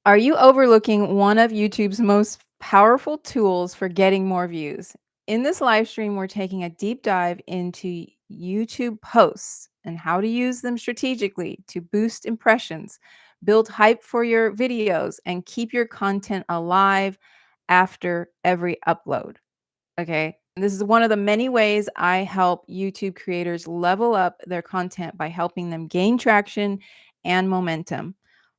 Are you overlooking one of YouTube's most powerful tools for getting more views? In this live stream, we're taking a deep dive into YouTube posts and how to use them strategically to boost impressions, build hype for your videos, and keep your content alive after every upload. Okay. This is one of the many ways I help YouTube creators level up their content by helping them gain traction and momentum.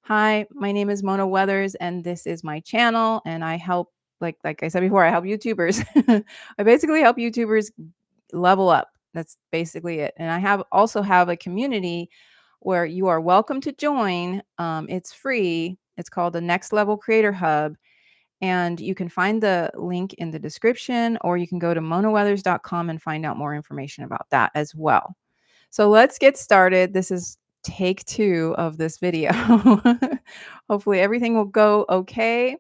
Hi, my name is Mona Weathers, and this is my channel. And I help, like I said before, I help YouTubers. I basically help YouTubers level up. That's basically it. And I have also have a community where you are welcome to join. It's free. It's called the Next Level Creator Hub, and you can find the link in the description, or you can go to monaweathers.com and find out more information about that as well. So let's get started. This is take 2 of this video. Hopefully everything will go okay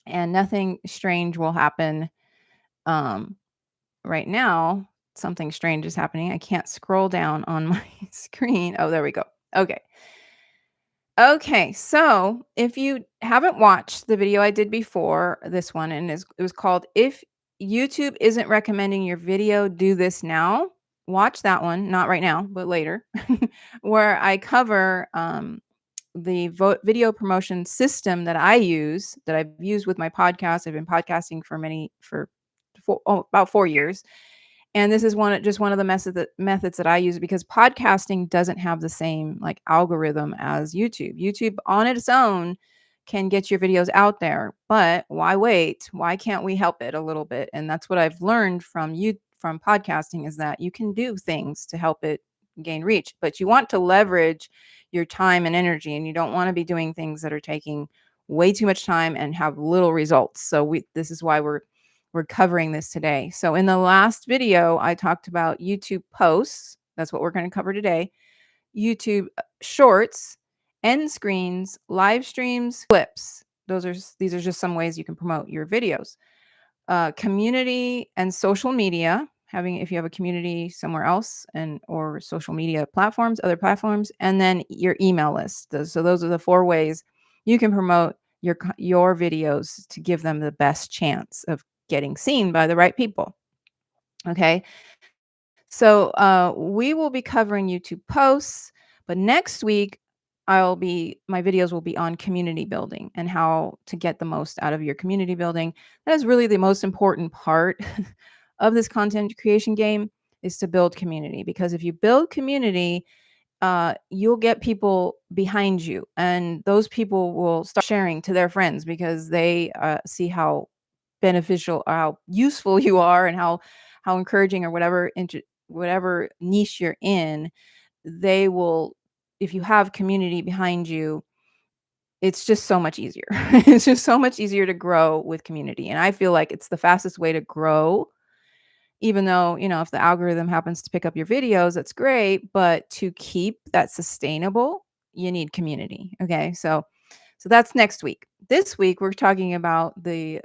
and nothing strange will happen. Um, right now, something strange is happening. I can't scroll down on my screen. Oh, there we go. Okay. Okay, so if you haven't watched the video I did before this one, and it was called "If YouTube Isn't Recommending Your Video, Do This Now." Watch that one, not right now, but later, where I cover the video promotion system that I use, that I've used with my podcast. I've been podcasting for about 4 years, and this is one of the methods that I use because podcasting doesn't have the same, like, algorithm as YouTube. YouTube on its own can get your videos out there, but why wait? Why can't we help it a little bit? And that's what I've learned from podcasting, is that you can do things to help it gain reach, but you want to leverage your time and energy, and you don't want to be doing things that are taking way too much time and have little results. So this is why we're covering this today. So in the last video, I talked about YouTube posts. That's what we're going to cover today. YouTube shorts, end screens, live streams, clips. These are just some ways you can promote your videos. Community and social media, having if you have a community somewhere else, and or social media platforms, other platforms, and then your email list. So those are the 4 ways you can promote your videos to give them the best chance of getting seen by the right people. Okay. So we will be covering YouTube posts, but next week my videos will be on community building and how to get the most out of your community building. That is really the most important part of this content creation game, is to build community, because if you build community, you'll get people behind you, and those people will start sharing to their friends because they see how beneficial or how useful you are, and how encouraging, or whatever niche you're in. They will, if you have community behind you, it's just so much easier. It's just so much easier to grow with community, and I feel like it's the fastest way to grow. Even though, if the algorithm happens to pick up your videos, that's great, but to keep that sustainable, you need community. Okay, so that's next week. This week we're talking about the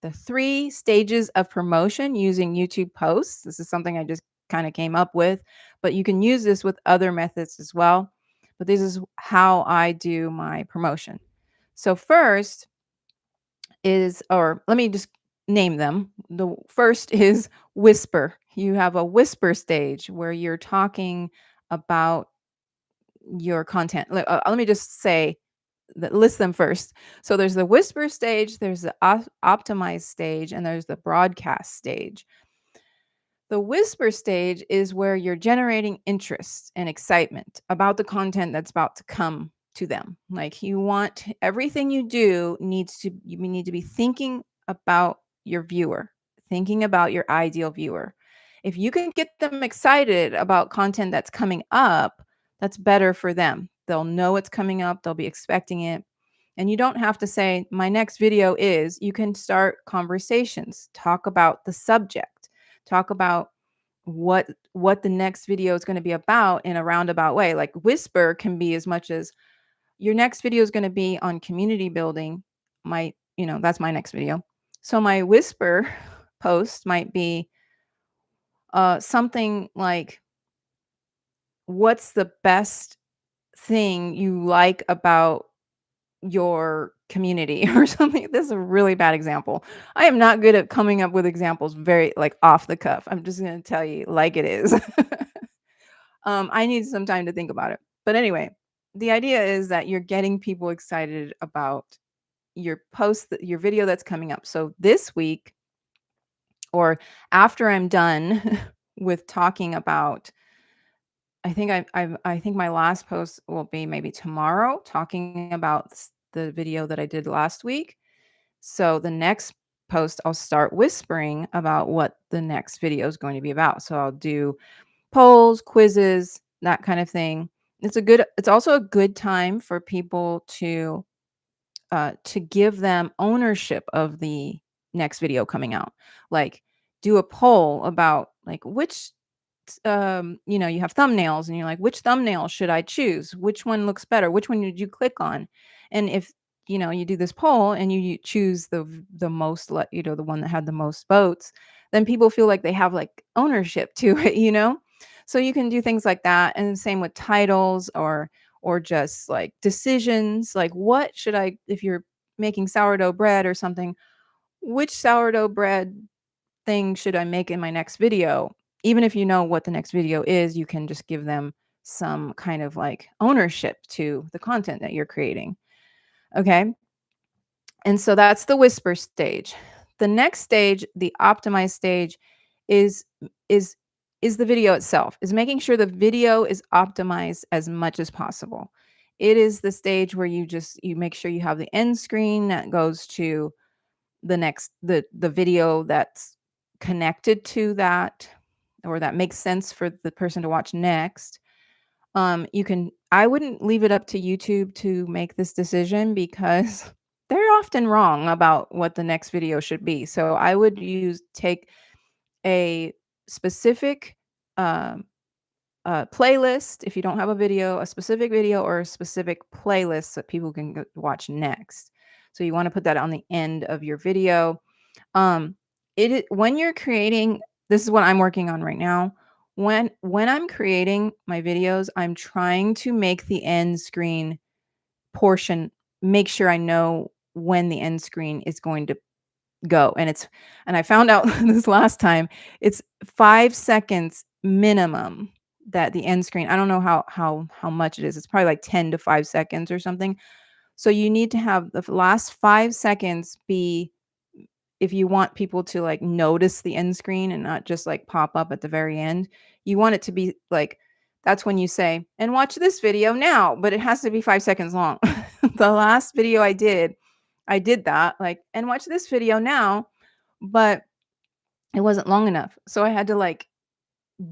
3 stages of promotion using YouTube posts. This is something I just kind of came up with, but you can use this with other methods as well. But this is how I do my promotion. So first is, or let me just name them. The first is whisper. You have a whisper stage where you're talking about your content. Let me just say list them first. So there's the whisper stage, there's the optimized stage, and there's the broadcast stage. The whisper stage is where you're generating interest and excitement about the content that's about to come to them. Like, you want everything you do you need to be thinking about your viewer, thinking about your ideal viewer. If you can get them excited about content that's coming up, that's better for them. They'll know it's coming up, they'll be expecting it. And you don't have to say, my next video is, you can start conversations, talk about the subject, talk about what the next video is going to be about in a roundabout way. Like, whisper can be as much as, your next video is going to be on community building. That's my next video. So my whisper post might be something like, what's the best thing you like about your community or something. This is a really bad example. I am not good at coming up with examples very, like, off the cuff. I'm just gonna tell you like it is. I need some time to think about it. But anyway, the idea is that you're getting people excited about your video that's coming up. So this week, or after I'm done with talking about, I think my last post will be maybe tomorrow, talking about the video that I did last week. So the next post, I'll start whispering about what the next video is going to be about. So I'll do polls, quizzes, that kind of thing. It's also a good time for people to give them ownership of the next video coming out. Like, do a poll about, like, which you have thumbnails and you're like, which thumbnail should I choose? Which one looks better? Which one did you click on? And if you do this poll and you choose the most, the one that had the most votes, then people feel like they have like ownership to it. So you can do things like that, and same with titles, or just like decisions, like, what should I, if you're making sourdough bread or something, which sourdough bread thing should I make in my next video? Even if you know what the next video is, you can just give them some kind of like ownership to the content that you're creating. Okay. And so that's the whisper stage. The next stage, the optimized stage, is is is the video itself. Is making sure the video is optimized as much as possible. It is the stage where you make sure you have the end screen that goes to the video that's connected to that, or that makes sense for the person to watch next. I wouldn't leave it up to YouTube to make this decision, because they're often wrong about what the next video should be. So I would use take a specific um, playlist. If you don't have a video, a specific video or a specific playlist that people can watch next. So you want to put that on the end of your video. um, when you're creating, this is what I'm working on right now. When I'm creating my videos, I'm trying to make the end screen portion, make sure I know when the end screen is going to go. And I found out this last time, it's 5 seconds minimum, that the end screen, I don't know how much it is. It's probably like 10 to 5 seconds or something. So you need to have the last 5 seconds be, if you want people to, like, notice the end screen and not just, like, pop up at the very end, you want it to be, like, that's when you say, "And watch this video now," but it has to be 5 seconds long. The last video I did that, like, "And watch this video now," but it wasn't long enough. So I had to, like,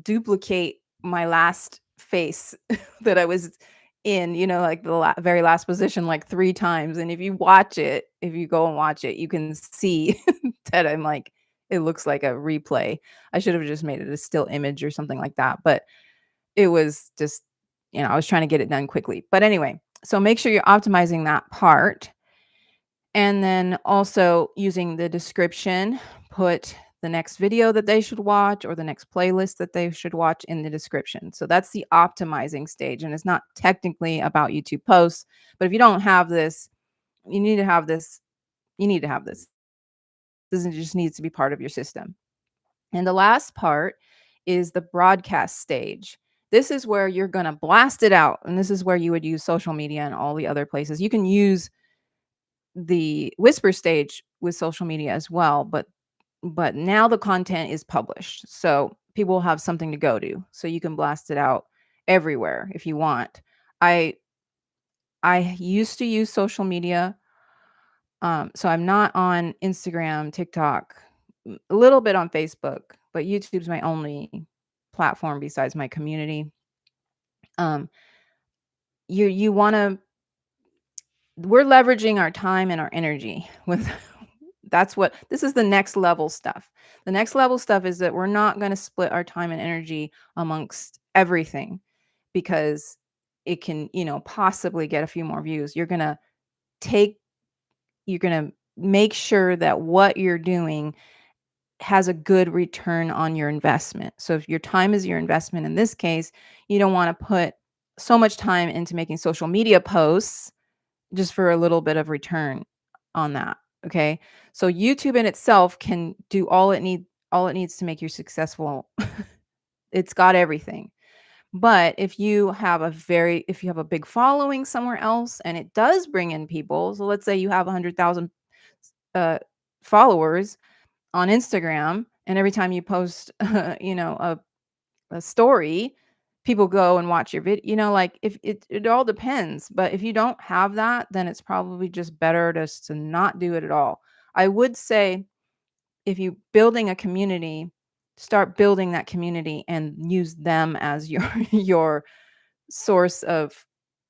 duplicate my last face that I was in, like the very last position, like 3 times. And if you go and watch it, you can see that I'm like, it looks like a replay. I should have just made it a still image or something like that, but it was just, I was trying to get it done quickly. But anyway, so make sure you're optimizing that part. And then also using the description, put the next video that they should watch or the next playlist that they should watch in the description. So that's the optimizing stage. And it's not technically about YouTube posts, but if you don't have this, you need to have this. You need to have this. This just needs to be part of your system. And the last part is the broadcast stage. This is where you're going to blast it out. And this is where you would use social media and all the other places. You can use the whisper stage with social media as well, but now the content is published, so people will have something to go to, so you can blast it out everywhere if you want. I i used to use social media, so I'm not on Instagram, TikTok, a little bit on Facebook, but YouTube's my only platform besides my community. um you want to We're leveraging our time and our energy with that's what this is, the next level stuff. The next level stuff is that we're not going to split our time and energy amongst everything, because it can, possibly get a few more views. Take you're going to make sure that what you're doing has a good return on your investment. So if your time is your investment in this case, you don't want to put so much time into making social media posts just for a little bit of return on that, okay? So YouTube in itself can do all it needs to make you successful. It's got everything. But if you have a big following somewhere else and it does bring in people, so let's say you have 100,000 uh, followers on Instagram, and every time you post, a story, people go and watch your video. Like if it all depends. But if you don't have that, then it's probably just better just to not do it at all. I would say if you building a community, start building that community and use them as your your source of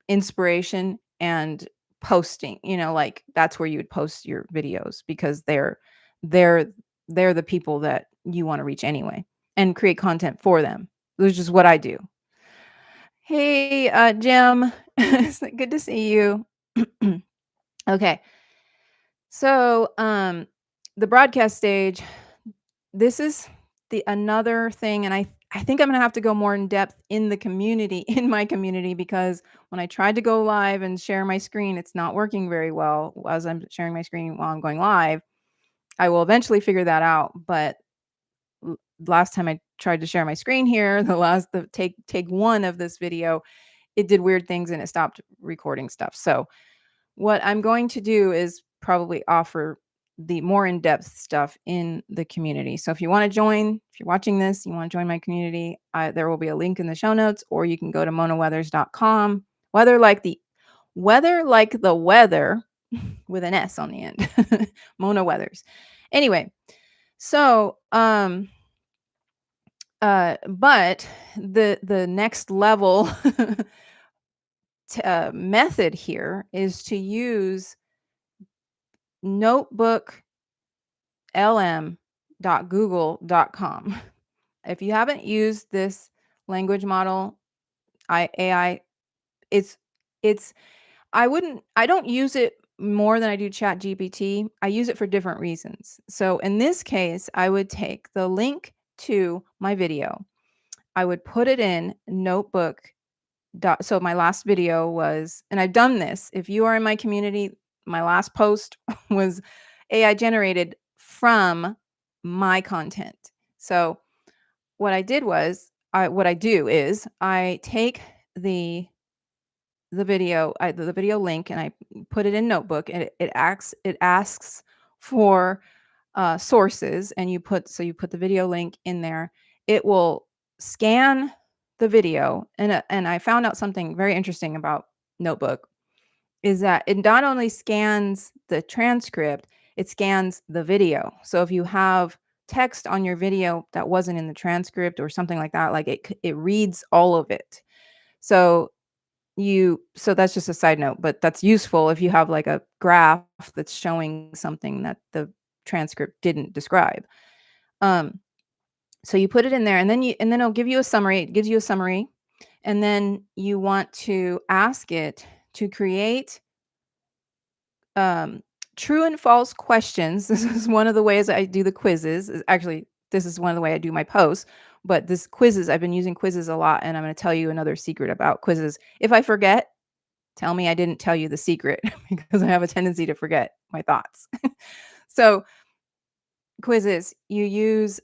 inspiration and posting. Like that's where you would post your videos because they're they're the people that you want to reach anyway and create content for them, which is what I do. Hey, Jim. It's good to see you. Okay. So, the broadcast stage, this is the another thing, and I think I'm gonna have to go more in depth in the community in my community because when I tried to go live and share my screen, it's not working very well as I'm sharing my screen while I'm going live. I will eventually figure that out, but l last time I tried to share my screen here, the take 1 of this video, it did weird things and it stopped recording stuff. So, what I'm going to do is probably offer the more in-depth stuff in the community. So if you want to join, if you're watching this, you want to join my community, there will be a link in the show notes, or you can go to monaweathers.com. Weather like the weather with an S on the end. Mona Weathers. Anyway, so but the next level method here is to use notebooklm.google.com. If you haven't used this language model, AI, it's it's I don't use it more than I do Chat GPT. I use it for different reasons. So in this case, I would take the link to my video. I would put it in notebook. So my last video was, and I've done this. If you are in my community, my last post was AI generated from my content. So what I do is I take the the video link and I put it in Notebook, and it asks for sources, and you put the video link in there. It will scan the video, and I found out something very interesting about Notebook is that it not only scans the transcript, it scans the video. So if you have text on your video that wasn't in the transcript or something like that, like it reads all of it. So so that's just a side note, but that's useful if you have like a graph that's showing something that the transcript didn't describe. Um, so you put it in there and then it'll give you a summary. It gives you a summary. And then you want to ask it to create um, true and false questions. This is one of the ways I do the quizzes. Actually, this is one of the way I do my posts. But this quizzes, I've been using quizzes a lot, and I'm going to tell you another secret about quizzes. If I forget, tell me I didn't tell you the secret because I have a tendency to forget my thoughts. So quizzes, you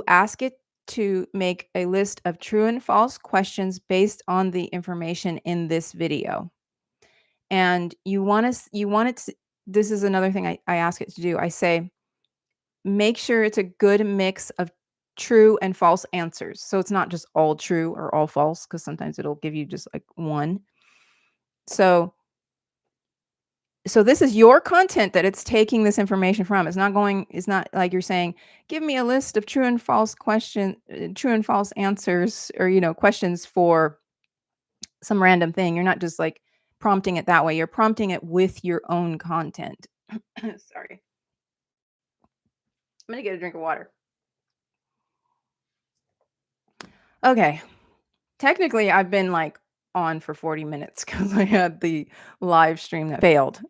ask it to make a list of true and false questions based on the information in this video. And you want it to, this is another thing I ask it to do. I say, make sure it's a good mix of true and false answers. So it's not just all true or all false, because sometimes it'll give you just like one. So this is your content that it's taking this information from. It's not like you're saying, give me a list of true and false answers, or questions for some random thing. You're not just like prompting it that way. You're prompting it with your own content. Sorry. I'm gonna get a drink of water. Okay. Technically, I've been like on for 40 minutes because I had the live stream that failed.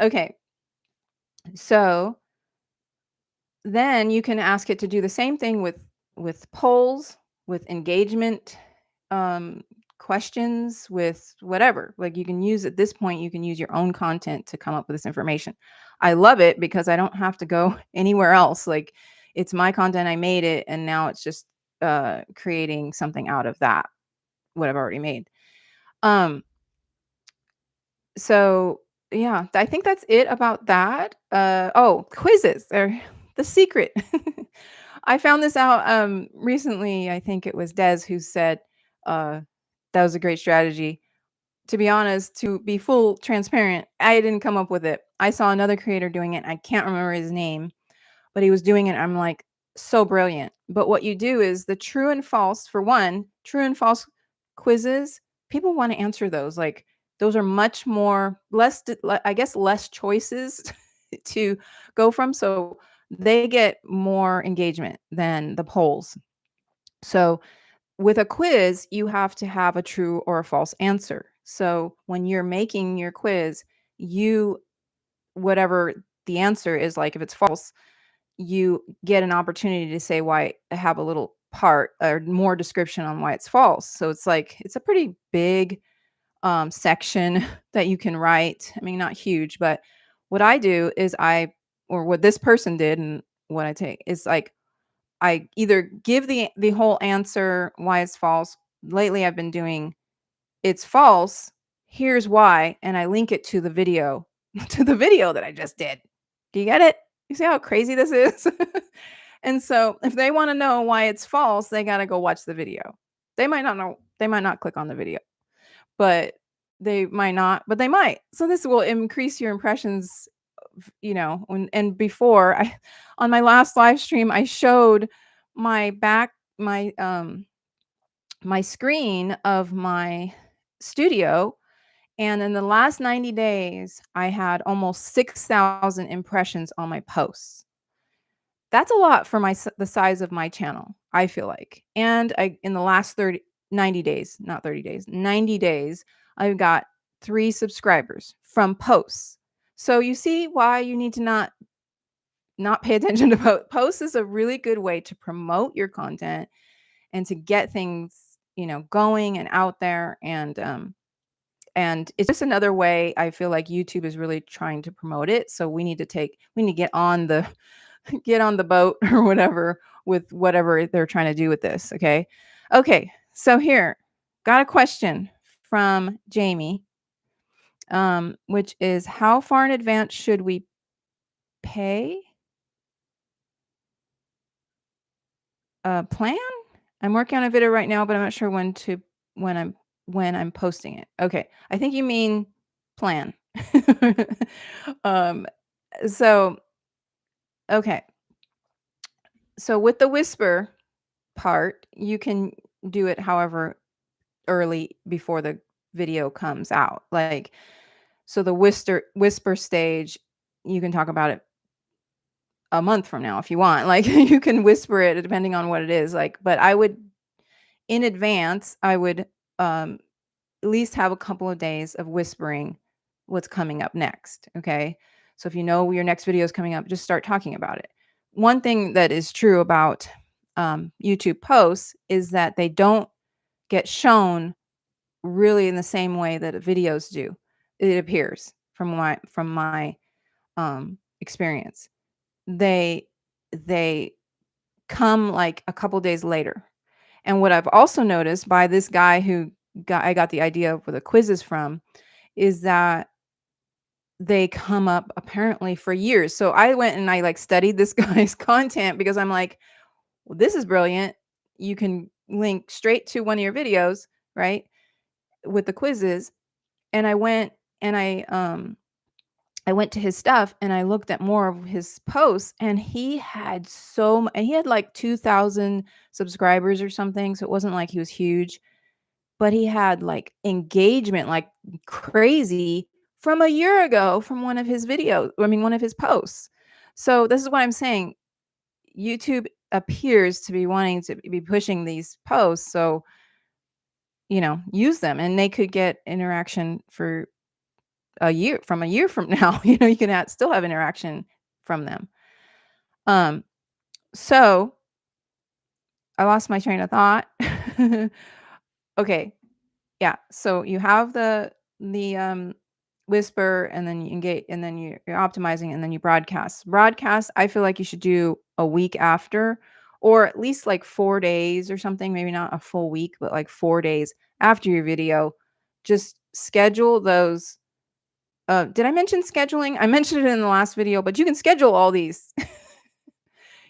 Okay. So then you can ask it to do the same thing with polls, with engagement, um, questions, with whatever. Like, you can use at this point, you can use your own content to come up with this information. I love it because I don't have to go anywhere else. Like, it's my content, I made it, and now it's just creating something out of that, what I've already made. Um, so yeah, I think that's it about that. Oh, quizzes. They're the secret. I found this out recently. I think it was Des who said uh that was a great strategy. To be honest, to be full transparent, I didn't come up with it. I saw another creator doing it. I can't remember his name, but he was doing it. I'm like, so brilliant. But what you do is the true and false, for one, true and false quizzes, people want to answer those. Like, those are much more, I guess, less choices to go from. So they get more engagement than the polls. So with a quiz, you have to have a true or a false answer. So when you're making your quiz, you, whatever the answer is, like if it's false, you get an opportunity to say why, have a little part or more description on why it's false. So it's like it's a pretty big section that you can write. I mean, not huge, but what I do is or what this person did, and what I take is like I either give the whole answer why it's false. Lately, I've been doing it's false. Here's why, and I link it to the video to the video that I just did. Do you get it? You see how crazy this is? And so if they wanna know why it's false, they gotta go watch the video. They might not know, they might not click on the video, but they might not, but they might. So this will increase your impressions, and before I on my last live stream, I showed my back my screen of my studio, and in the last 90 days, I had almost 6,000 impressions on my posts. That's a lot for the size of my channel, I feel like. And I in the last 90 days, not 30 days, 90 days, I've got 3 subscribers from posts. So you see why you need to not pay attention to posts is a really good way to promote your content and to get things, going and out there, and it's just another way I feel like YouTube is really trying to promote it. So we need to get on the get on the boat or whatever with whatever they're trying to do with this. Okay. Okay. So here, got a question from Jamie, which is how far in advance should we pay a plan? I'm working on a video right now, but I'm not sure when I'm when I'm posting it. Okay. I think you mean plan. um so okay. So with the whisper part, you can do it however early before the video comes out. Like, so the whisper stage, you can talk about it a month from now if you want. Like, you can whisper it depending on what it is. Like, but I would in advance, I would at least have a couple of days of whispering what's coming up next. Okay. So if you know your next video is coming up, just start talking about it. One thing that is true about YouTube posts is that they don't get shown really in the same way that videos do. It appears from my experience. They they come like a couple days later. And what I've also noticed by this guy who I got the idea for the quizzes from is that they come up apparently for years. So I went and I like studied this guy's content because I'm like, well, this is brilliant. You can link straight to one of your videos, right? With the quizzes. And and I went to his stuff and I looked at more of his posts, and he had he had like 2,000 subscribers or something. So it wasn't like he was huge, but he had like engagement like crazy from a year ago from one of his videos. I mean, one of his posts. So this is what I'm saying. YouTube appears to be wanting to be pushing these posts. So, use them, and they could get interaction for a year from now. You can still have interaction from them. Um, so I lost my train of thought. Okay. Yeah, so you have the whisper, and then you engage, and then you're optimizing, and then you broadcast. Broadcast, I feel like you should do a week after, or at least like 4 days or something, maybe not a full week, but like 4 days after your video. Just schedule those. Did I mention scheduling? I mentioned it in the last video, but you can schedule all these.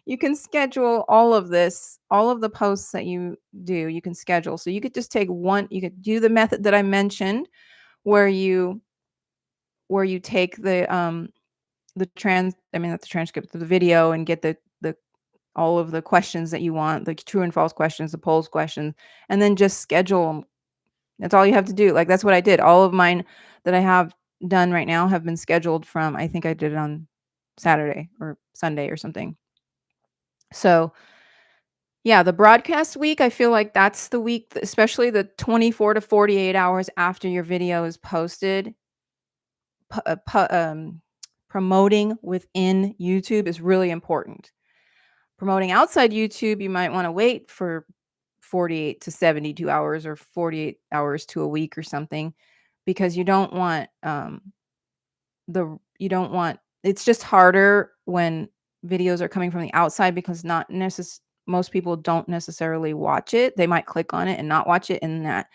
You can schedule all of this, all of the posts that you do, you can schedule. So you could just take one, you could do the method that I mentioned where you take the trans I mean, not the transcript, the video, and get the all of the questions that you want, the true and false questions, the polls questions, and then just schedule 'em. That's all you have to do. Like, that's what I did. All of mine that I have done right now have been scheduled from, I think I did it on Saturday or Sunday or something. So, yeah, the broadcast week, I feel like that's the week, especially the 24 to 48 hours after your video is posted. pu uh, pu Promoting within YouTube is really important. Promoting outside YouTube, you might wanna wait for 48 to 72 hours, or 48 hours to a week or something, because you don't want it's just harder when videos are coming from the outside, because not most people don't necessarily watch it. They might click on it and not watch it, and that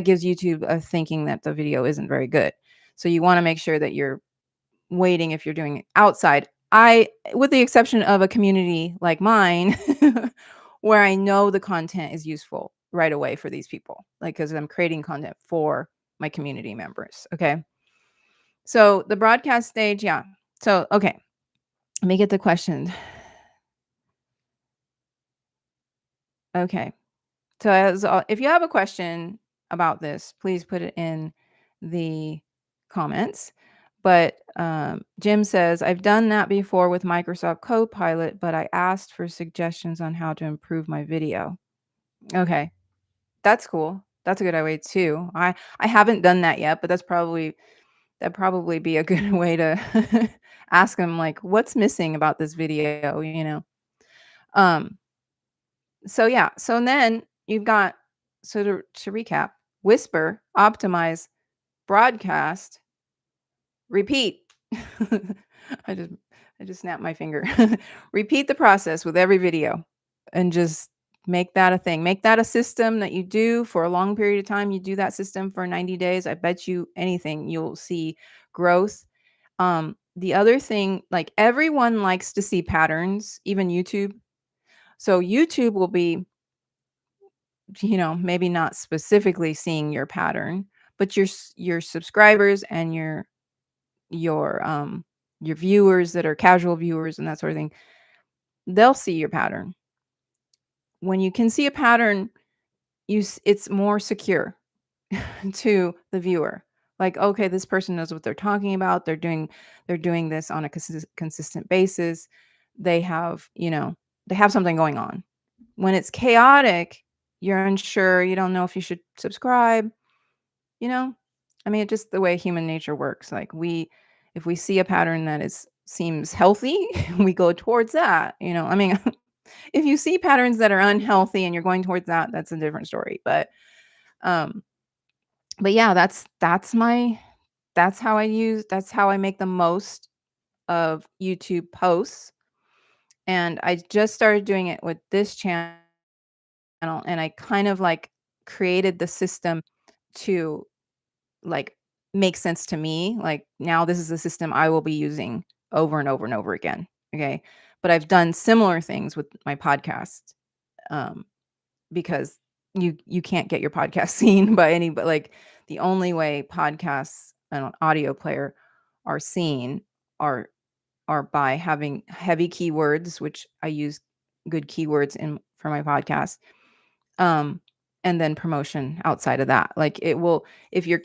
gives YouTube a thinking that the video isn't very good. So you wanna make sure that you're waiting if you're doing it outside. With the exception of a community like mine, where I know the content is useful right away for these people, like, because 'cause I'm creating content for my community members, okay? So, the broadcast stage, yeah. So, okay, let me get the question. Okay. So, if you have a question about this, please put it in the comments. But Jim says, I've done that before with Microsoft Copilot, but I asked for suggestions on how to improve my video. Okay, that's cool. That's a good way too. I haven't done that yet, but that'd probably be a good way to ask him, like, what's missing about this video, you know? Um, so yeah, so then you've got, so to recap, whisper, optimize, broadcast, repeat. I just I just snapped my finger. Repeat the process with every video, and just make that a thing. Make that a system that you do for a long period of time. You do that system for 90 days. I bet you anything you'll see growth. The other thing, like, everyone likes to see patterns, even YouTube. So YouTube will be, maybe not specifically seeing your pattern, but your subscribers and your, your viewers that are casual viewers and that sort of thing, they'll see your pattern. When you can see a pattern, it's more secure to the viewer. Like, okay, this person knows what they're talking about. They're doing this on a consistent basis. They have, they have something going on. When it's chaotic, you're unsure, you don't know if you should subscribe, you know? I mean, it's just the way human nature works. Like, if we see a pattern that is seems healthy, we go towards that, I mean, if you see patterns that are unhealthy and you're going towards that, that's a different story. Um, but yeah, that's how I make the most of YouTube posts. And I just started doing it with this channel, and I kind of like created the system to, like, make sense to me. Like, now this is the system I will be using over and over and over again. Okay. But I've done similar things with my podcast. Um, because you can't get your podcast seen by any, but, like, the only way podcasts and an audio player are seen are by having heavy keywords, which I use good keywords in for my podcast. Um, and then promotion outside of that. Like, it will, if you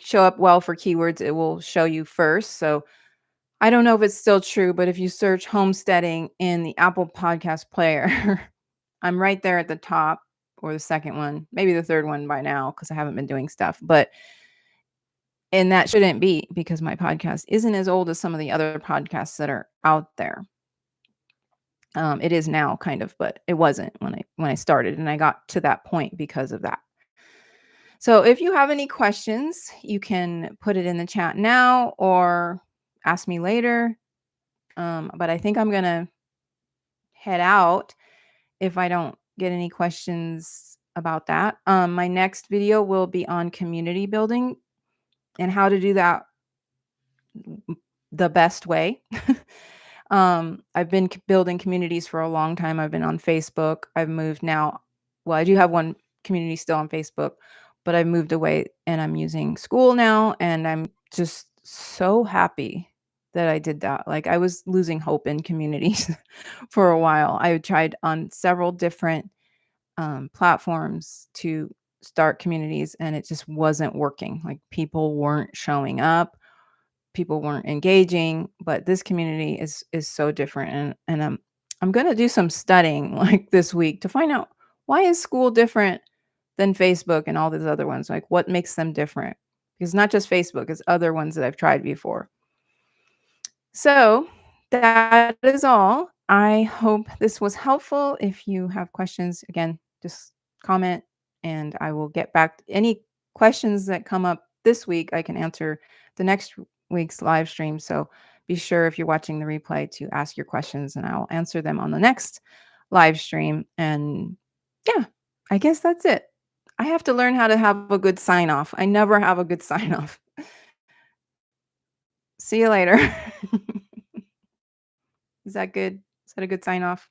show up well for keywords, it will show you first. So I don't know if it's still true, but if you search homesteading in the Apple Podcast player, I'm right there at the top, or the second one, maybe the third one by now, because I haven't been doing stuff. And that shouldn't be, because my podcast isn't as old as some of the other podcasts that are out there. It is now, kind of, but it wasn't when I started, and I got to that point because of that. So if you have any questions, you can put it in the chat now or ask me later. But I think I'm gonna head out if I don't get any questions about that. My next video will be on community building and how to do that the best way. I've been building communities for a long time. I've been on Facebook. I've moved now. Well, I do have one community still on Facebook, but I've moved away and I'm using School now. And I'm just so happy that I did that. Like I was losing hope in communities for a while. I tried on several different platforms to start communities and it just wasn't working. Like people weren't showing up, people weren't engaging, but this community is so different and I'm going to do some studying like this week to find out why is School different than Facebook and all these other ones? Like what makes them different? Because not just Facebook, it's other ones that I've tried before. So that is all. I hope this was helpful. If you have questions, again, just comment and I will get back. Any questions that come up this week, I can answer the next week's live stream. So be sure if you're watching the replay to ask your questions and I'll answer them on the next live stream. And yeah, I guess that's it. I have to learn how to have a good sign off. I never have a good sign off. See you later. Is that good? Is that a good sign off?